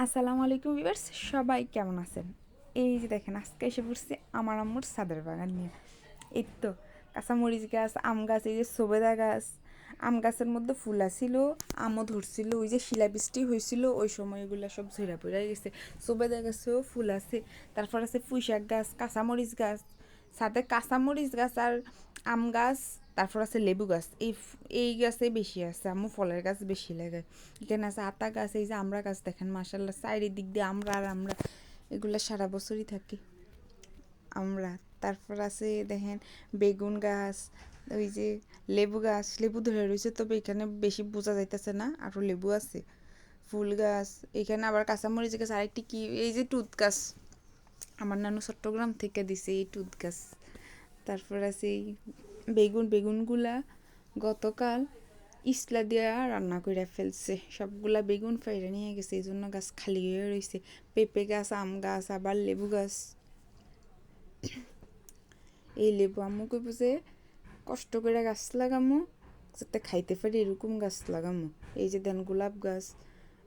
আসসালামু আলাইকুম ভিউয়ার্স, সবাই কেমন আছেন? এই যে দেখেন, আজকে এসে পড়ছি আমার আম্মুর ছাদের বাগান নিয়ে। এই তো কাঁচামরিচ গাছ, আম গাছ, এই যে সবেদা গাছ। আম গাছের মধ্যে ফুল আসছিল, আমও ধরছিল। ওই যে শিলাবৃষ্টি হয়েছিল ওই সময় এগুলো সব ঝইরা পড়ে গেছে। সবেদা গাছেও ফুল আছে। তারপর আছে পুঁইশাক গাছ, কাঁচামরিচ গাছ, সাথে কাঁচামরিচ গাছ আর আম গাছ। তারপর আছে লেবু গাছ। এই গাছে বেশি আছে, আম্মু ফলের গাছ বেশি লাগে। এখানে আছে আতা গাছ, এই যে আমরা গাছ দেখেন মাশাল্লাহ চারিদিক দিয়ে আমরা আর আমরা, এগুলো সারা বছরই থাকে আমরা। তারপর আছে দেখেন বেগুন গাছ, ওই যে লেবু গাছ, লেবু ধরে রয়েছে, তবে এখানে বেশি বোঝা যাইতেছে না, আরও লেবু আছে। ফুল গাছ, এখানে আবার কাঁচামরিচ গাছ, আরেকটি কি এই যে টুত গাছ, আমার নানু চট্টগ্রাম থেকে দিছে এই টুত গাছ। তারপর আছে এই বেগুনগুলা গতকাল ইসলা দিয়া রান্না করে ফেলছে, সবগুলা বেগুন ফাইরা নিয়ে গেছে, এই জন্য গাছ খালি হয়ে রয়েছে। পেঁপে গাছ, আম গাছ, আবার লেবু গাছ। এই লেবু আম্মু কইব যে কষ্ট করে গাছ লাগামো, যাতে খাইতে পারি এরকম গাছ লাগামো। এই যে দেন গোলাপ গাছ,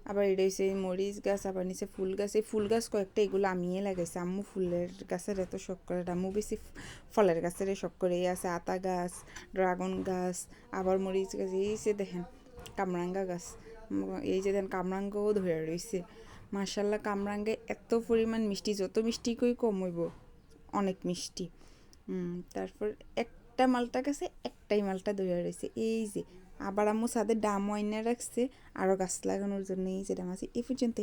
আবার এটা হচ্ছে মরিচ গাছ, আবার নিচে ফুল গাছ। এই ফুল গাছ কয়েকটা এগুলো আমিই লাগাইছি, আম্মু ফুলের গাছের এত শখ করে, আম্মু বেশি ফলের গাছের শখ করে। এই আছে আতা গাছ, ড্রাগন গাছ, আবার মরিচ গাছ। এই যে দেখেন কামরাঙ্গা গাছ, এই যে দেখেন কামরাঙ্গাও ধরে রয়েছে। মার্শাল্লাহ, কামরাঙ্গে এত পরিমাণ মিষ্টি, যত মিষ্টি কই কম হইব, অনেক মিষ্টি। তারপর একটা মালটা গাছে একটাই মালটা ধরে রয়েছে। এই যে আবার আম্মু ছাদে ডাম আইনা রাখছে আরও গাছ লাগানোর জন্য। এই যে ডাম আছে। এই পর্যন্ত